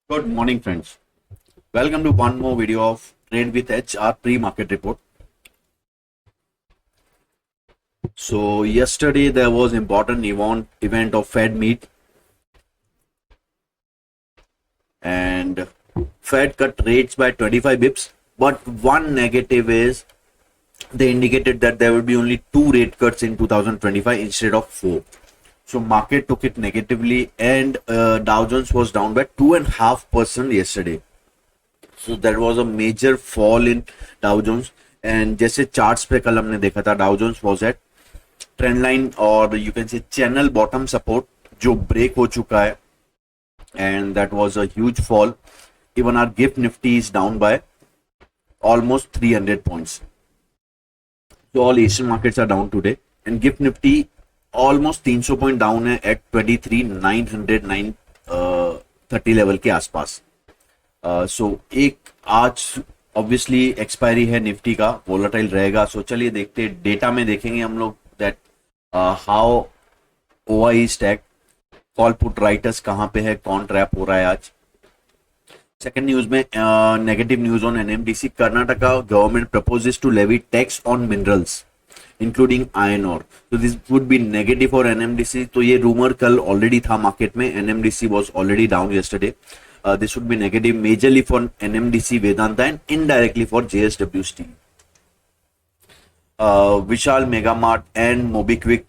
Good morning, friends. Welcome to one more video of Trade with Edge, our pre-market report. So yesterday there was important event of Fed meet, and Fed cut rates by 25 bips. But one negative is they indicated that there will be only 2 rate cuts in 2025 instead of 4. So market took it negatively, and Dow Jones was down by 2.5% yesterday. So there was a major fall in Dow Jones. And जैसे चार्ट्स पे कल हमने देखा था, Dow Jones was at trend line और you can say channel bottom support जो break हो चुका है, and that was a huge fall. Even our GIFT Nifty is down by almost 300 points. So all Asian markets are down today, and Gift Nifty almost 300 point down है at 23,930 level के आसपास. So एक आज obviously expiry है Nifty का, volatile रहेगा. So चलिए देखते, डेटा में देखेंगे हम लोग that how OI stack, call put writers कहाँ पे है, कौन ट्रैप हो रहा है आज. सेकेंड न्यूज में negative news on NMDC. Karnataka government proposes to levy tax on minerals including iron और. तो this would be negative for NMDC. तो ये रूमर कल ऑलरेडी था मार्केट में. NMDC was already down yesterday. This would be negative majorly for NMDC, Vedanta, and indirectly for JSW Steel. Vishal, Megamart and MobiKwik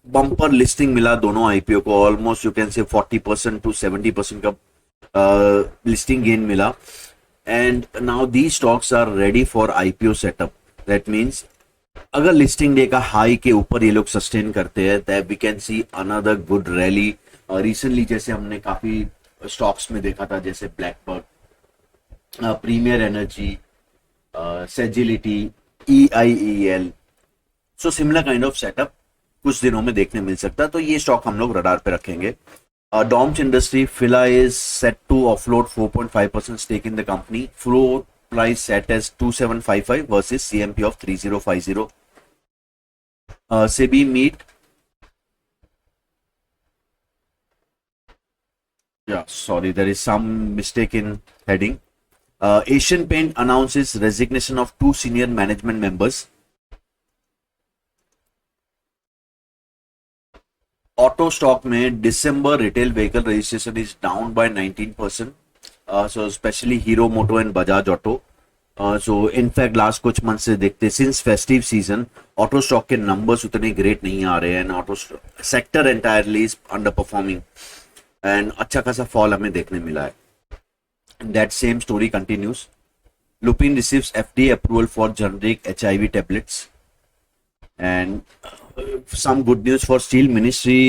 bumper listing मिला दोनों IPO को. Almost you can say 40% to 70% का listing gain मिला. And now these stocks are ready for IPO setup. That means अगर listing day का high के ऊपर ये लोग सस्टेन करते हैं, that we can see another good rally. Recently जैसे हमने काफी स्टॉक्स में देखा था, जैसे Blackbird, Premier Energy, Sagility, EIEL. So similar kind of setup कुछ दिनों में देखने मिल सकता है. तो ये स्टॉक हम लोग रडार पे रखेंगे. DOMS industry, Fila is set to offload 4.5% stake in the company. Floor price set as 2755 versus CMP of 3050. SEBI meet, yeah, sorry, there is some mistake in heading. Asian Paint announces resignation of 2 senior management members. Auto stock में December retail vehicle registration is down by 19%. So especially Hero Moto and Bajaj Auto. So in fact last कुछ month से देखते since festive season auto stock के numbers उतने great नहीं आ रहे हैं, and auto sector entirely is under performing, and अच्छा खासा फॉल हमें देखने मिला है. That same story continues. Lupin receives FDA approval for generic HIV tablets. And some good news for steel ministry.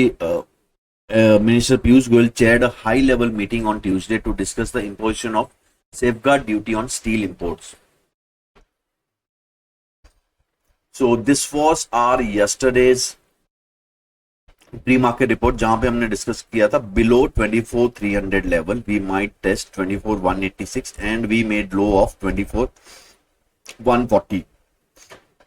Minister Piyush Goyal chaired a high-level meeting on Tuesday to discuss the imposition of safeguard duty on steel imports. So this was our yesterday's pre-market report, जहां पे हमने discuss किया था below 24,300 level we might test 24,186 and we made low of 24,140.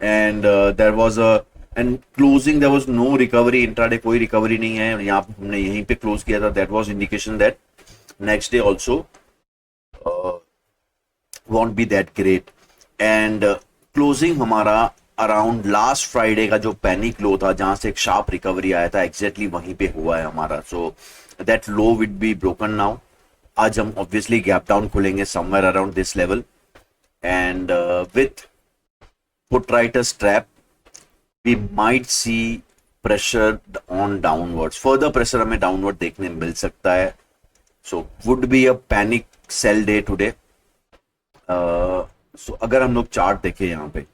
And there was a and closing there was no recovery intraday, कोई recovery नहीं है. यहाँ पे हमने यहीं पे क्लोज किया था. that was indication that next day also won't be that great. And closing हमारा अराउंड लास्ट फ्राइडे का जो पैनिक लो था, जहां से एक शार्प रिकवरी आया था, एग्जैक्टली वहीं पे हुआ है हमारा. So that low would be broken now. आज हम ऑब्वियसली गैप डाउन खोलेंगे somewhere around this level, and with put writers trap we might see pressure on downwards. Further pressure हमें डाउनवर्ड देखने मिल सकता है. So would be a panic sell day today. So अगर हम लोग चार्ट देखें यहाँ पे,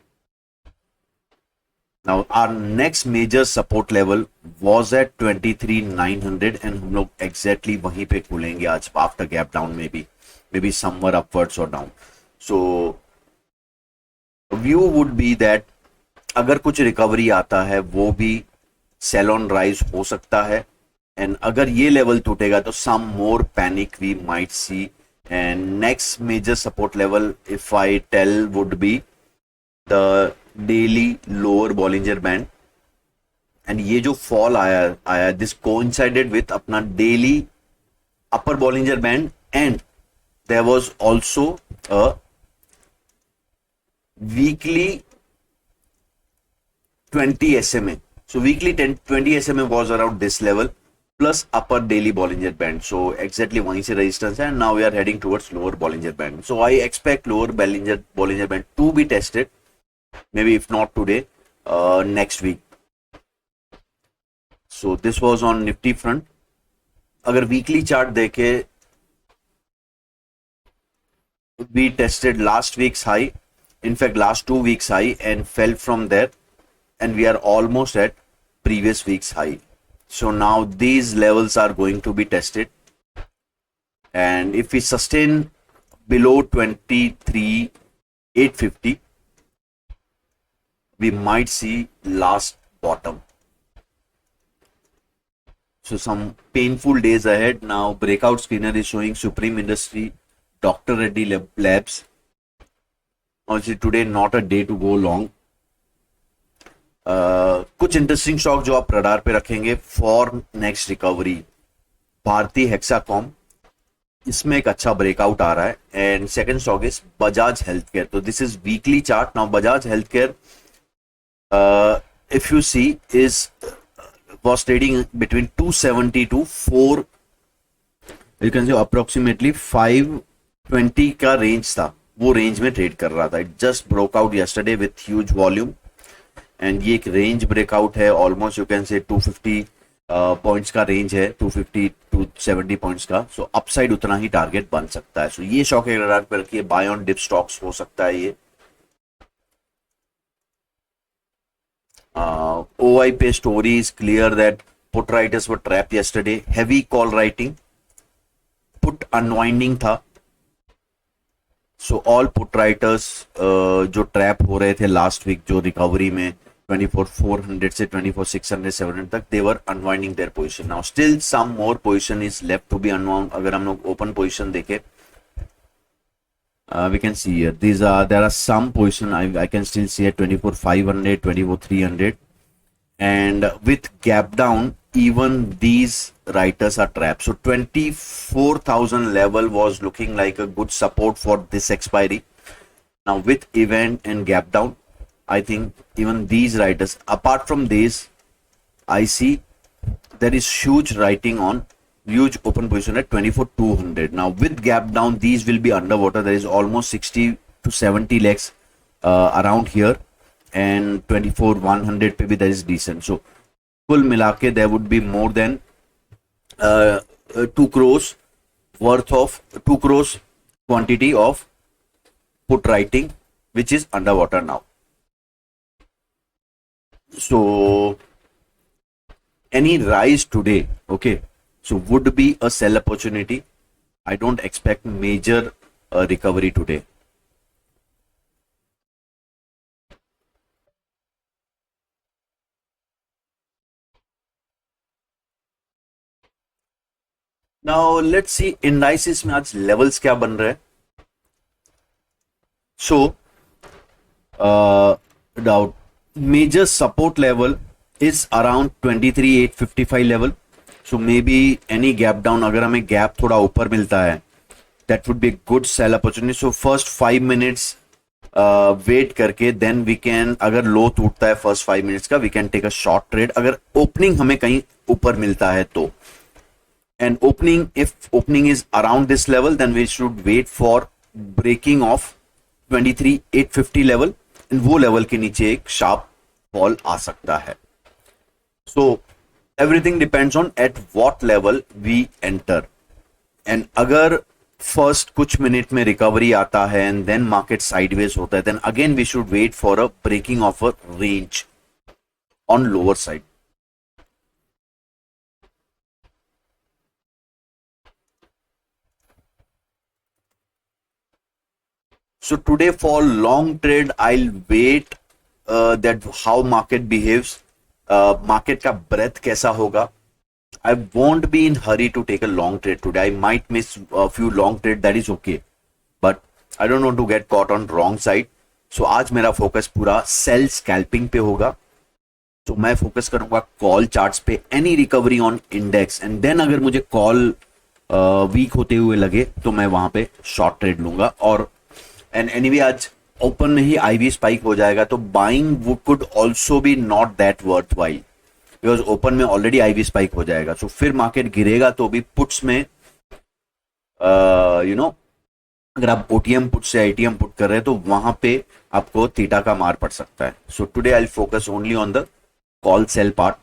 now our next major support level was at 23,900 and हम लोग exactly वहीं पे खुलेंगे आज after gap down, maybe somewhere upwards or down. So view would be that अगर कुछ रिकवरी आता है वो भी sell on rise हो सकता है, and अगर ये लेवल टूटेगा तो some more panic we might see. And next major support level if I tell would be the daily lower Bollinger band. And ये जो फॉल आया दिस कोइंसाइडेड विथ अपना daily upper Bollinger band and there was also a weekly 20 SMA. So weekly 20 SMA was around this level plus upper daily Bollinger Band. So exactly वहीं से resistance है, and now we are heading towards lower Bollinger Band. So I expect lower Bollinger Band to be tested, maybe if not today, next week. So this was on Nifty front. अगर weekly chart देखे, we tested last week's high, in fact last 2 weeks high, and fell from there, and we are almost at previous week's high. So now these levels are going to be tested, and if we sustain below 23,850, we might see last bottom. So some painful days ahead. Now breakout screener is showing Supreme Industry, Dr. Reddy Labs. Honestly, today not a day to go long. कुछ interesting stock जो आप radar पे रखेंगे for next recovery, Bharti Hexacom, इसमें एक अच्छा breakout आ रहा है, and second stock is Bajaj healthcare. तो this is weekly chart. Now Bajaj healthcare, if you see, is was trading between 270 to 4, you can say approximately 520 का रेंज था, वो रेंज में ट्रेड कर रहा था. It just broke out yesterday with huge volume, and ये एक range breakout है. ऑलमोस्ट यू कैन से 250 पॉइंट्स का रेंज है, 250 to 70 पॉइंट्स का. सो अपसाइड उतना ही टारगेट बन सकता है. सो ये शॉक एक रडार पर रखिए. बाय ऑन डिप स्टॉक्स हो सकता है ये. OIP story is clear that put writers were trapped yesterday. Heavy call writing, put unwinding था. So all put writers जो ट्रैप हो रहे थे लास्ट वीक, जो रिकवरी में 24,400 से 24,600 700 तक, they were unwinding their position. Now still some more position is left to be unwound. अगर हम लोग ओपन पोजिशन देखें, we can see here there are some position I can still see at 24,500, 24,300, and with gap down even these writers are trapped. So 24,000 level was looking like a good support for this expiry. Now with event and gap down, I think even these writers, apart from these, I see there is huge writing on huge open position at 24,200. Now with gap down, these will be underwater. There is almost 60 to 70 lakhs around here, and 24,100 पे भी there is decent. So कुल मिला के there would be more than 2 crores worth of 2 crores quantity of put writing which is underwater now. So any rise today, okay, so would be a sell opportunity. I don't expect major recovery today. Now let's see indices में आज levels क्या बन रहे हैं. So the major support level is around 23,855 level. So maybe any gap down, अगर हमें gap थोड़ा ऊपर मिलता है, that would be a good sell opportunity. So first 5 minutes wait करके देन वी कैन, अगर लो टूटता है फर्स्ट 5 मिनट्स का, we can take a short trade अगर ओपनिंग हमें कहीं ऊपर मिलता है तो. And opening, if opening is around this level, then we should wait for breaking off 23,850 level, and वो लेवल के नीचे एक शार्प फॉल आ सकता है. So everything depends on at what level we enter. and अगर फर्स्ट कुछ minute में रिकवरी आता है एंड देन मार्केट साइडवेज होता है, then again we should wait for a breaking off a range on lower side. So today for long trade, I'll wait that how market behaves. Market का breadth कैसा होगा. I won't be in hurry to take a long trade today. I might miss a few long trade, that is okay. But I don't want to get caught on wrong side. So आज मेरा focus पूरा cell scalping पे होगा. तो मैं focus करूंगा call charts पे, any recovery on index, and then अगर मुझे कॉल वीक होते हुए लगे तो मैं वहां पे शॉर्ट ट्रेड लूंगा। और एंड एनीवे आज ओपन में ही आईवी स्पाइक हो जाएगा, तो बाइंग वो could also be not that worth while, because open में ऑलरेडी आईवी स्पाइक हो जाएगा। सो फिर मार्केट गिरेगा तो भी पुट्स में यू नो अगर आप ओटीएम पुट से आईटीएम पुट कर रहे हैं तो वहां पे आपको थीटा का मार पड़ सकता है। So today I will focus only on the call sell part.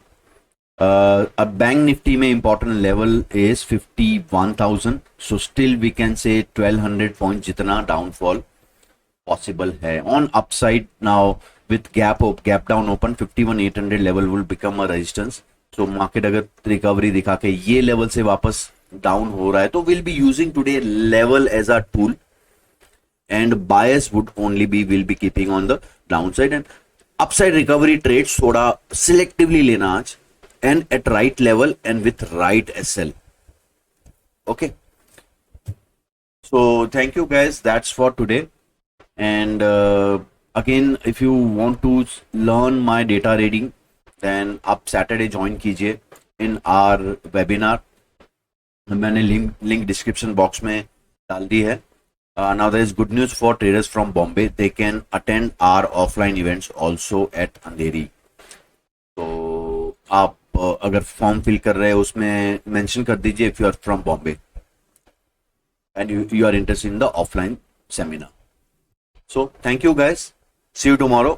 अब बैंक निफ्टी में important level is 51,000, so still we can say 1200 point जितना डाउनफॉल पॉसिबल है। On upside now with gap down open 51,800 level will become a resistance. So market अगर recovery दिखा के ये level से वापस डाउन हो रहा है तो will be using today level as a tool, and bias would only be will be keeping on the downside, and upside recovery trades थोड़ा selectively लेना आज, and at right level and with right SL. Okay, so thank you guys, that's for today. And again if you want to learn my data reading then आप Saturday join कीजिए in our webinar, मैंने link description box में डाल दी है। Now there is good news for traders from Bombay. They can attend our offline events also at Andheri. तो आप अगर form fill कर रहे हैं उसमें मेंशन कर दीजिए if you are from Bombay and you are interested in the offline seminar. So thank you guys. See you tomorrow.